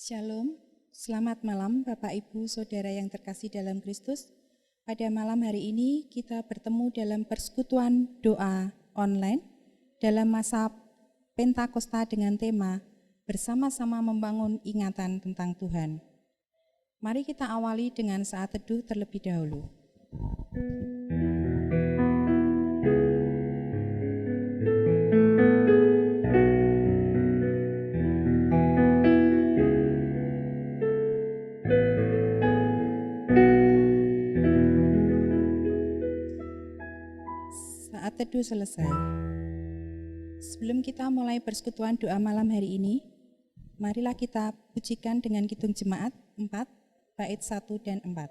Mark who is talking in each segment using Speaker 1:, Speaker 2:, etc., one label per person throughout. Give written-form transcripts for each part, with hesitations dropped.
Speaker 1: Shalom, selamat malam Bapak Ibu Saudara yang terkasih dalam Kristus. Pada malam hari ini kita bertemu dalam persekutuan doa online dalam masa Pentakosta dengan tema bersama-sama membangun ingatan tentang Tuhan. Mari kita awali dengan saat teduh terlebih dahulu. Saat teduh selesai. Sebelum kita mulai persekutuan doa malam hari ini, marilah kita pujikan dengan kidung jemaat 4, bait 1 dan 4.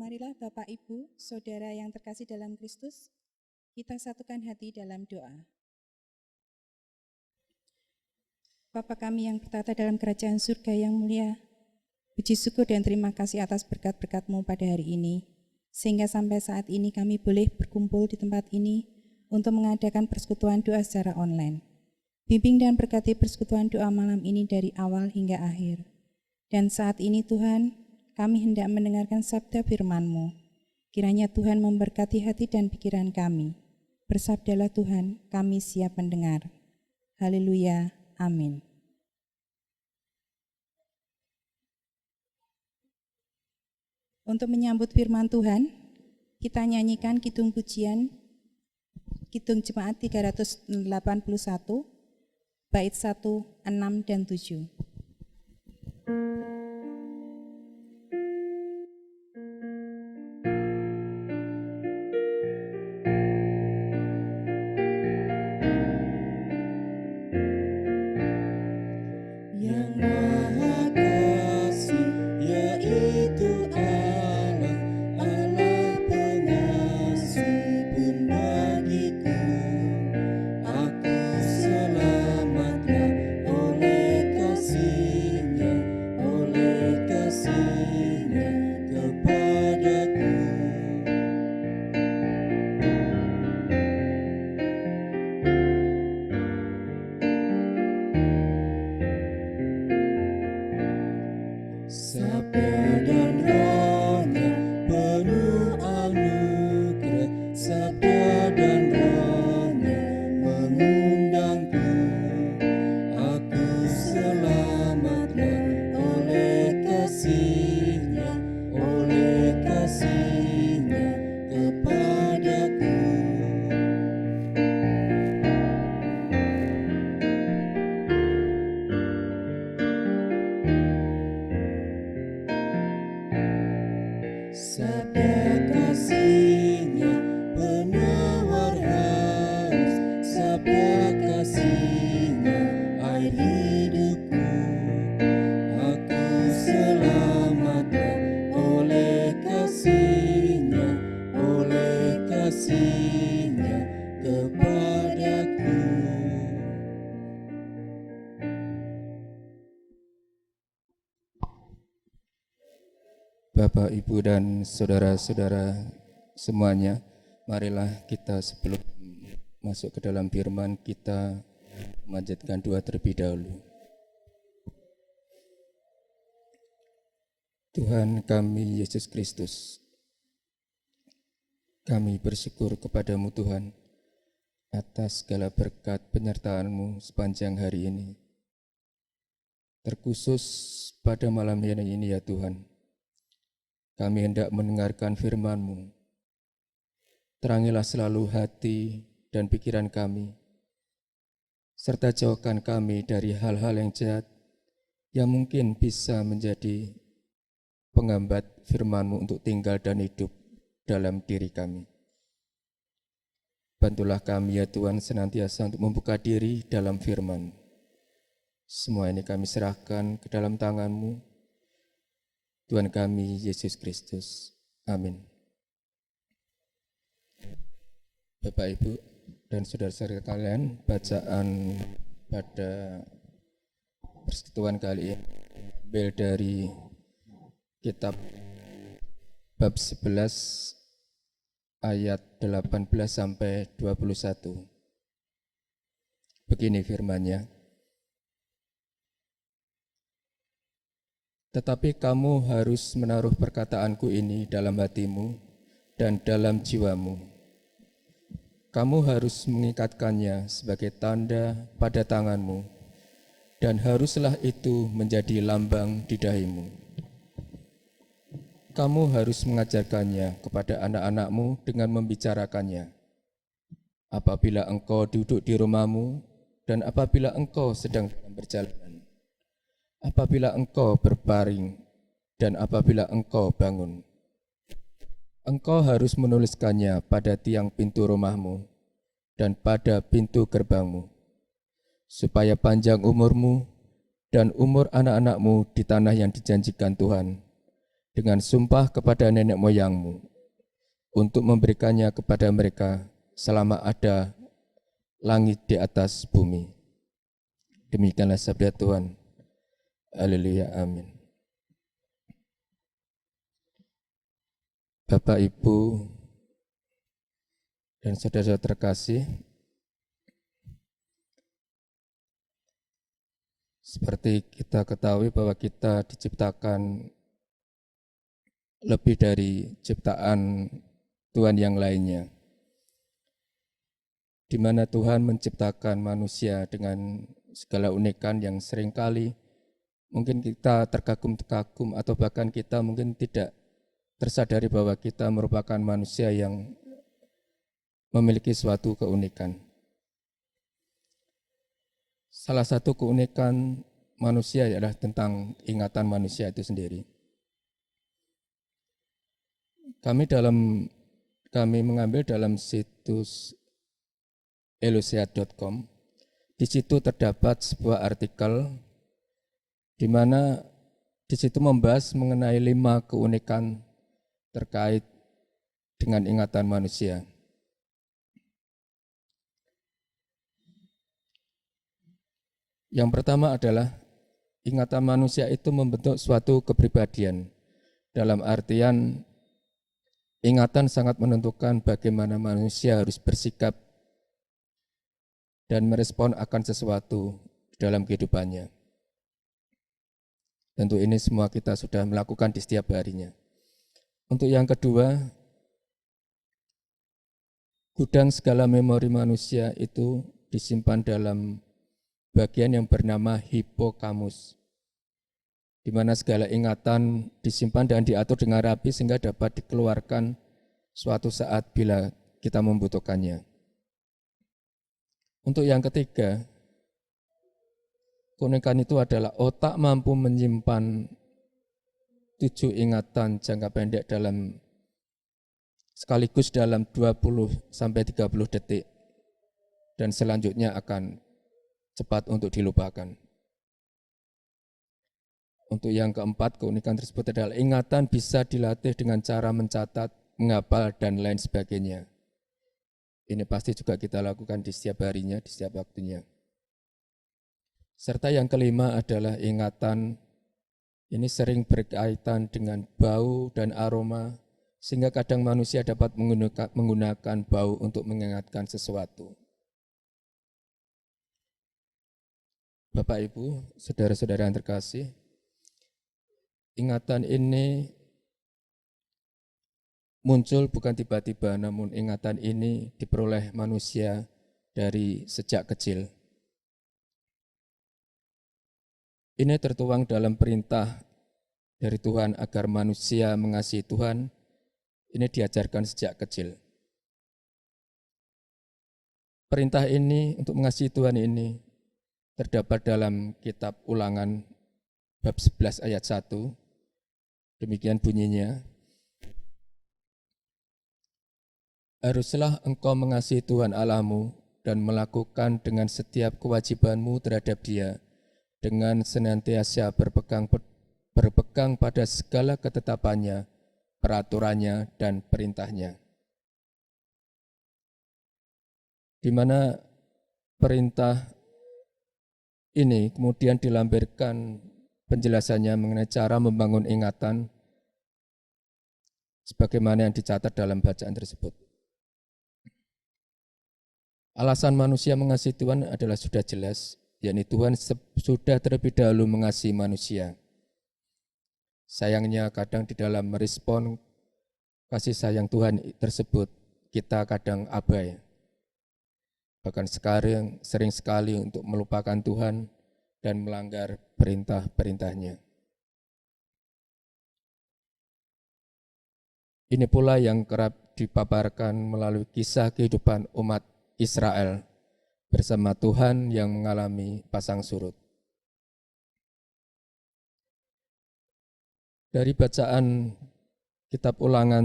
Speaker 1: Marilah Bapak Ibu, Saudara yang terkasih dalam Kristus, kita satukan hati dalam doa. Bapa kami yang bertata dalam kerajaan surga yang mulia, puji syukur dan terima kasih atas berkat-berkat-Mu pada hari ini, sehingga sampai saat ini kami boleh berkumpul di tempat ini untuk mengadakan persekutuan doa secara online. Bimbing dan berkati persekutuan doa malam ini dari awal hingga akhir. Dan saat ini Tuhan, kami hendak mendengarkan sabda firman-Mu. Kiranya Tuhan memberkati hati dan pikiran kami. Bersabdalah Tuhan, kami siap mendengar. Haleluya, amin. Untuk menyambut firman Tuhan, kita nyanyikan kidung pujian, kidung jemaat 381, bait 1, 6, dan 7.
Speaker 2: Bapak, Ibu, dan saudara-saudara semuanya, marilah kita sebelum masuk ke dalam firman, kita memanjatkan doa terlebih dahulu. Tuhan kami Yesus Kristus, kami bersyukur kepadamu Tuhan atas segala berkat penyertaan-Mu sepanjang hari ini. Terkhusus pada malam hari ini ya Tuhan, kami hendak mendengarkan firman-Mu. Terangilah selalu hati dan pikiran kami, serta jauhkan kami dari hal-hal yang jahat yang mungkin bisa menjadi penghambat firman-Mu untuk tinggal dan hidup dalam diri kami. Bantulah kami ya Tuhan senantiasa untuk membuka diri dalam firman. Semua ini kami serahkan ke dalam tangan-Mu, Tuhan kami Yesus Kristus. Amin. Bapak, Ibu, dan saudara-saudara kalian, bacaan pada persekutuan kali ini ambil dari kitab bab 11 ayat 18 sampai 21. Begini firman-Nya. Tetapi kamu harus menaruh perkataanku ini dalam hatimu dan dalam jiwamu. Kamu harus mengikatkannya sebagai tanda pada tanganmu, dan haruslah itu menjadi lambang di dahimu. Kamu harus mengajarkannya kepada anak-anakmu dengan membicarakannya. Apabila engkau duduk di rumahmu dan apabila engkau sedang dalam perjalanan, apabila engkau berbaring dan apabila engkau bangun. Engkau harus menuliskannya pada tiang pintu rumahmu dan pada pintu gerbangmu, supaya panjang umurmu dan umur anak-anakmu di tanah yang dijanjikan Tuhan dengan sumpah kepada nenek moyangmu, untuk memberikannya kepada mereka selama ada langit di atas bumi. Demikianlah sabda Tuhan. Haleluya, amin. Bapak, Ibu, dan saudara-saudara terkasih, seperti kita ketahui bahwa kita diciptakan lebih dari ciptaan Tuhan yang lainnya, di mana Tuhan menciptakan manusia dengan segala unikan yang seringkali mungkin kita terkagum-kagum atau bahkan kita mungkin tidak tersadari bahwa kita merupakan manusia yang memiliki suatu keunikan. Salah satu keunikan manusia adalah tentang ingatan manusia itu sendiri. Kami mengambil dalam situs elusia.com. Di situ terdapat sebuah artikel di mana di situ membahas mengenai 5 keunikan terkait dengan ingatan manusia. Yang pertama adalah ingatan manusia itu membentuk suatu kepribadian. Dalam artian ingatan sangat menentukan bagaimana manusia harus bersikap dan merespon akan sesuatu dalam kehidupannya. Tentu ini semua kita sudah melakukan di setiap harinya. Untuk yang kedua, gudang segala memori manusia itu disimpan dalam bagian yang bernama hipokamus, di mana segala ingatan disimpan dan diatur dengan rapi sehingga dapat dikeluarkan suatu saat bila kita membutuhkannya. Untuk yang ketiga, keunikan itu adalah otak mampu menyimpan 7 ingatan jangka pendek sekaligus dalam 20-30 detik, dan selanjutnya akan cepat untuk dilupakan. Untuk yang keempat, keunikan tersebut adalah ingatan bisa dilatih dengan cara mencatat, menghafal, dan lain sebagainya. Ini pasti juga kita lakukan di setiap harinya, di setiap waktunya. Serta yang kelima adalah ingatan ini sering berkaitan dengan bau dan aroma, sehingga kadang manusia dapat menggunakan bau untuk mengingatkan sesuatu. Bapak, Ibu, saudara-saudara yang terkasih, ingatan ini muncul bukan tiba-tiba, namun ingatan ini diperoleh manusia dari sejak kecil. Ini tertuang dalam perintah dari Tuhan agar manusia mengasihi Tuhan. Ini diajarkan sejak kecil. Perintah ini untuk mengasihi Tuhan ini terdapat dalam kitab Ulangan bab 11 ayat 1. Demikian bunyinya. Haruslah engkau mengasihi Tuhan Allahmu dan melakukan dengan setiap kewajibanmu terhadap Dia, dengan senantiasa berpegang pada segala ketetapannya, peraturannya, dan perintahnya. Di mana perintah ini kemudian dilampirkan penjelasannya mengenai cara membangun ingatan sebagaimana yang dicatat dalam bacaan tersebut. Alasan manusia mengasihi Tuhan adalah sudah jelas, yakni Tuhan sudah terlebih dahulu mengasihi manusia. Sayangnya kadang di dalam merespon kasih sayang Tuhan tersebut, kita kadang abai. Bahkan sekarang sering sekali untuk melupakan Tuhan dan melanggar perintah-perintahnya. Ini pula yang kerap dipaparkan melalui kisah kehidupan umat Israel bersama Tuhan yang mengalami pasang surut. Dari bacaan kitab Ulangan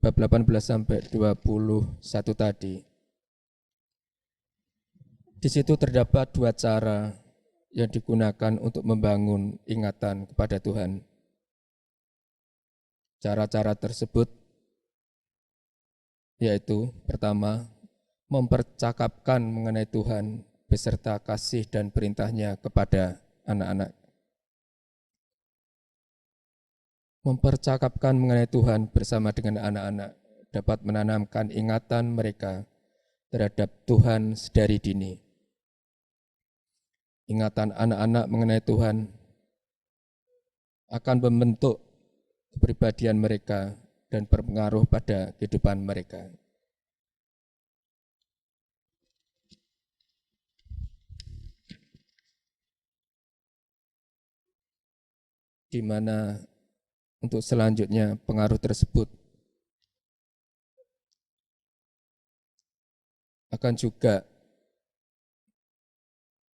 Speaker 2: bab 18 sampai 21 tadi, di situ terdapat dua cara yang digunakan untuk membangun ingatan kepada Tuhan. Cara-cara tersebut yaitu pertama, mempercakapkan mengenai Tuhan beserta kasih dan perintahnya kepada anak-anak. Mempercakapkan mengenai Tuhan bersama dengan anak-anak dapat menanamkan ingatan mereka terhadap Tuhan sedari dini. Ingatan anak-anak mengenai Tuhan akan membentuk kepribadian mereka dan berpengaruh pada kehidupan mereka. Di mana untuk selanjutnya pengaruh tersebut akan juga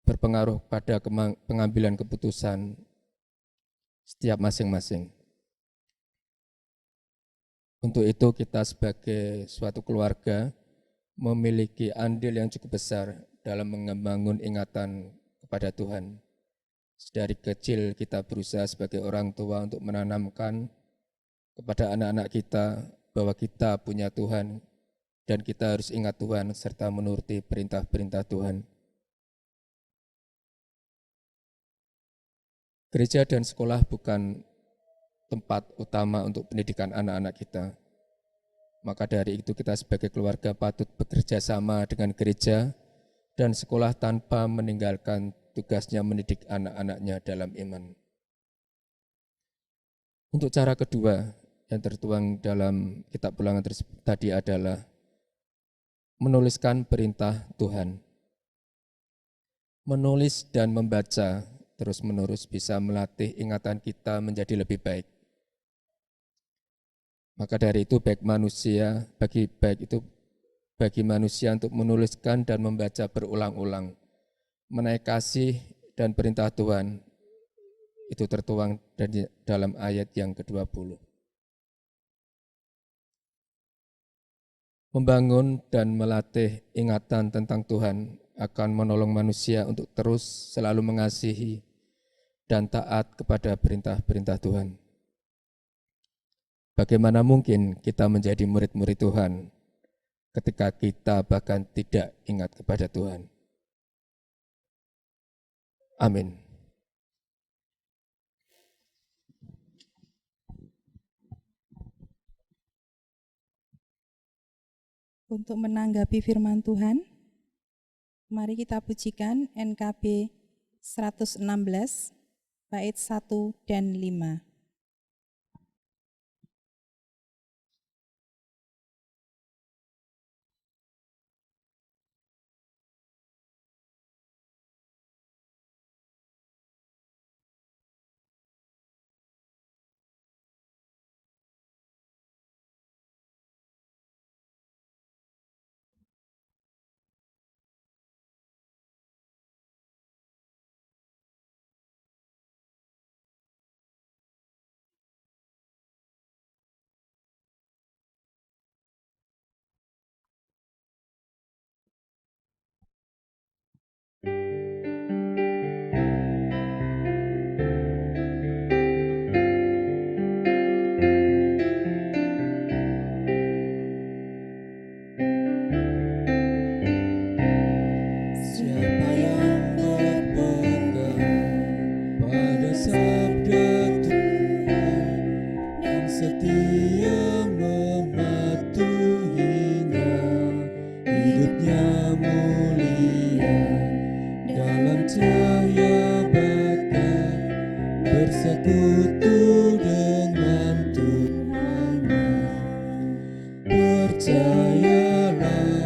Speaker 2: berpengaruh pada pengambilan keputusan setiap masing-masing. Untuk itu kita sebagai suatu keluarga memiliki andil yang cukup besar dalam membangun ingatan kepada Tuhan. Sedari kecil kita berusaha sebagai orang tua untuk menanamkan kepada anak-anak kita bahwa kita punya Tuhan dan kita harus ingat Tuhan serta menuruti perintah-perintah Tuhan. Gereja dan sekolah bukan tempat utama untuk pendidikan anak-anak kita. Maka dari itu kita sebagai keluarga patut bekerja sama dengan gereja dan sekolah tanpa meninggalkan tugasnya mendidik anak-anaknya dalam iman. Untuk cara kedua yang tertuang dalam kitab Ulangan tadi adalah menuliskan perintah Tuhan. Menulis dan membaca terus-menerus bisa melatih ingatan kita menjadi lebih baik. Maka dari itu bagi manusia untuk menuliskan dan membaca berulang-ulang mengenai kasih dan perintah Tuhan itu tertuang dalam ayat yang ke-20. Membangun dan melatih ingatan tentang Tuhan akan menolong manusia untuk terus selalu mengasihi dan taat kepada perintah-perintah Tuhan. Bagaimana mungkin kita menjadi murid-murid Tuhan ketika kita bahkan tidak ingat kepada Tuhan? Amin.
Speaker 1: Untuk menanggapi firman Tuhan, mari kita pujikan NKB 116, bait 1 dan 5.
Speaker 2: setia mematuhinya, hidupnya mulia dalam cahaya bakar, bersekutu dengan Tuhannya. Percayalah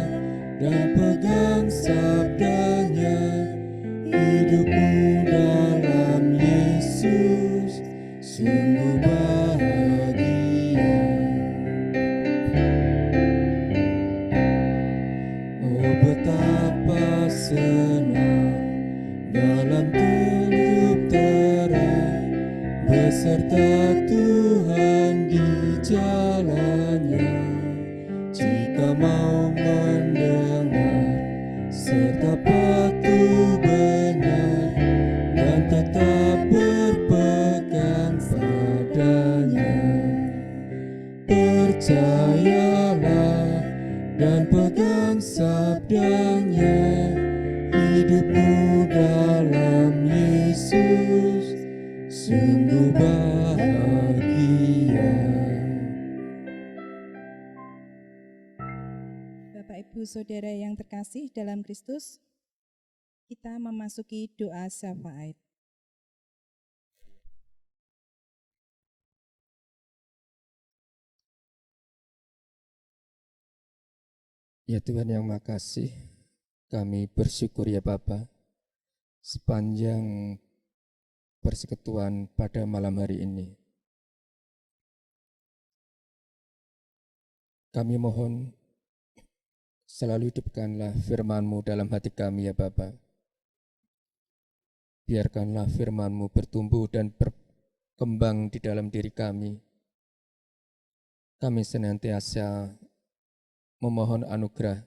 Speaker 2: dan pegang sabdanya, hidupmu dalam Yesus sungguh bahagia. Oh betapa senang dalam teduh terang, beserta Tuhan di jalannya. Jika mau mendengar serta patuh benar, dan tetap berpegang padanya. Percayalah dan pegang sabdanya, hidupmu dalam Yesus sungguh bahagia.
Speaker 1: Bapak Ibu Saudara yang terkasih dalam Kristus, kita memasuki doa syafaat.
Speaker 2: Ya Tuhan yang makasih, kami bersyukur ya Bapa, sepanjang persekutuan pada malam hari ini. Kami mohon selalu hidupkanlah firman-Mu dalam hati kami ya Bapa. Biarkanlah firman-Mu bertumbuh dan berkembang di dalam diri kami. Kami senantiasa memohon anugerah,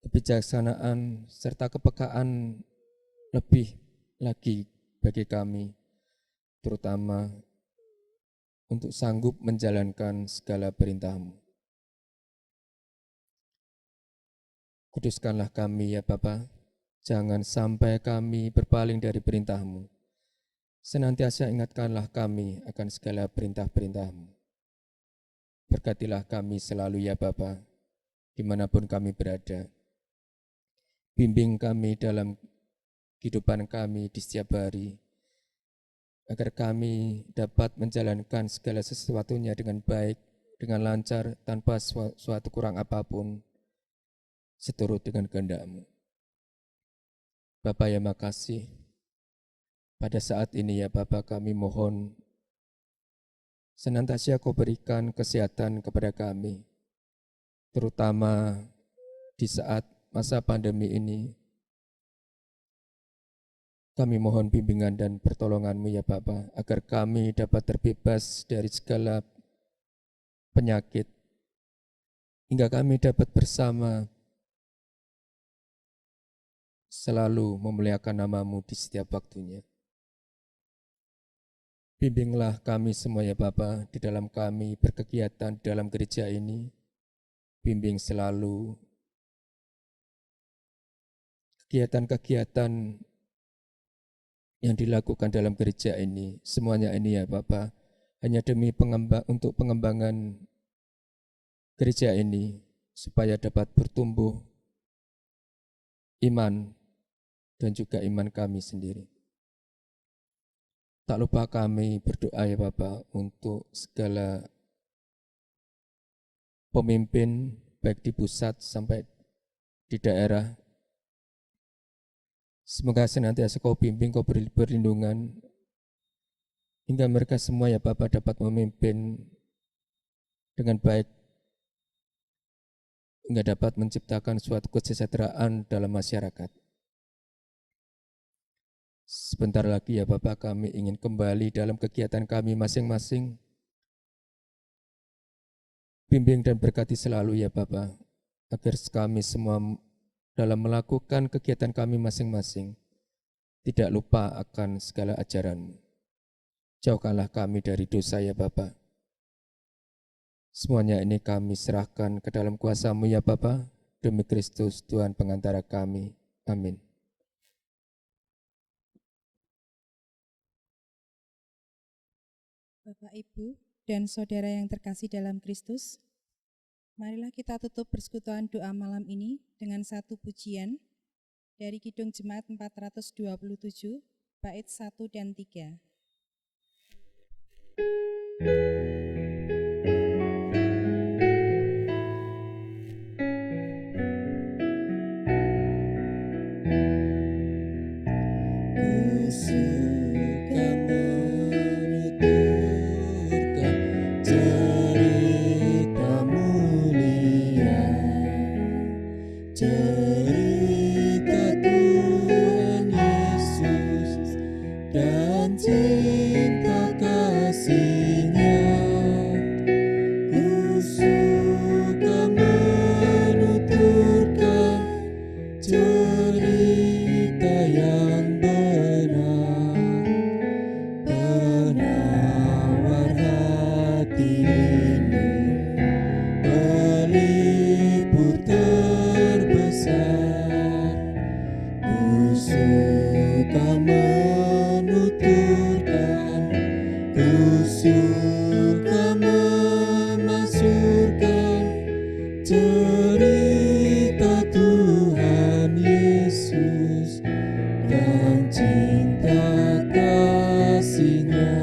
Speaker 2: kebijaksanaan, serta kepekaan lebih lagi bagi kami, terutama untuk sanggup menjalankan segala perintah-Mu. Kuduskanlah kami ya Bapa, jangan sampai kami berpaling dari perintah-Mu. Senantiasa ingatkanlah kami akan segala perintah-perintah-Mu. Berkatilah kami selalu ya Bapa, dimanapun kami berada. Bimbing kami dalam kehidupan kami di setiap hari, agar kami dapat menjalankan segala sesuatunya dengan baik, dengan lancar, tanpa suatu kurang apapun, seturut dengan kehendak-Mu. Bapa ya makasih, pada saat ini ya Bapa kami mohon, senantiasa Kau berikan kesehatan kepada kami, terutama di saat masa pandemi ini. Kami mohon bimbingan dan pertolongan-Mu ya Bapa, agar kami dapat terbebas dari segala penyakit, hingga kami dapat bersama selalu memuliakan nama-Mu di setiap waktunya. Bimbinglah kami semua ya Bapa, di dalam kami berkegiatan di dalam gereja ini. Bimbing selalu kegiatan-kegiatan yang dilakukan dalam gereja ini. Semuanya ini ya Bapa, hanya demi untuk pengembangan gereja ini, supaya dapat bertumbuh iman dan juga iman kami sendiri. Tak lupa kami berdoa ya Bapa untuk segala pemimpin, baik di pusat sampai di daerah. Semoga senantiasa Kau bimbing, Kau beri perlindungan, hingga mereka semua ya Bapa dapat memimpin dengan baik, hingga dapat menciptakan suatu kesejahteraan dalam masyarakat. Sebentar lagi ya Bapak, kami ingin kembali dalam kegiatan kami masing-masing. Bimbing dan berkati selalu ya Bapak, agar kami semua dalam melakukan kegiatan kami masing-masing tidak lupa akan segala ajaran-Mu. Jauhkanlah kami dari dosa ya Bapak. Semuanya ini kami serahkan ke dalam kuasa-Mu ya Bapak, demi Kristus Tuhan pengantara kami. Amin.
Speaker 1: Bapak, Ibu, dan saudara yang terkasih dalam Kristus, marilah kita tutup persekutuan doa malam ini dengan satu pujian dari Kidung Jemaat 427, bait 1 dan 3.
Speaker 2: Ku suka menuturkan cerita mulia, cerita Tuhan Yesus dan cinta kasih-Nya. Ku suka menuturkan cerita yang benar, penawar hati ini, pelipur terbesar. Ku suka menuturkan, ku suka memasukkan cerita Tuhan Yesus dan cinta kasih-Nya.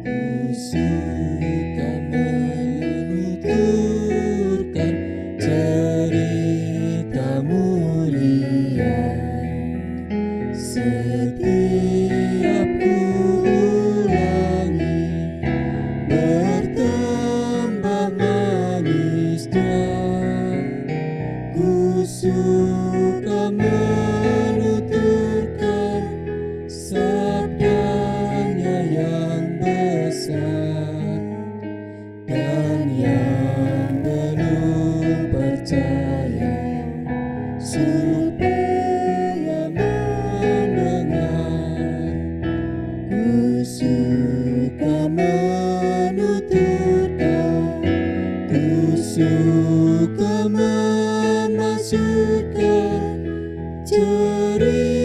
Speaker 2: Ku suka menuturkan cerita mulia, setiap ku ulangi bertambah manisnya. Ku suka menuturkan sabdanya yang besar, dan yang belum percaya supaya mendengar. Ku suka menuturkan, ku suka memasukkan cerita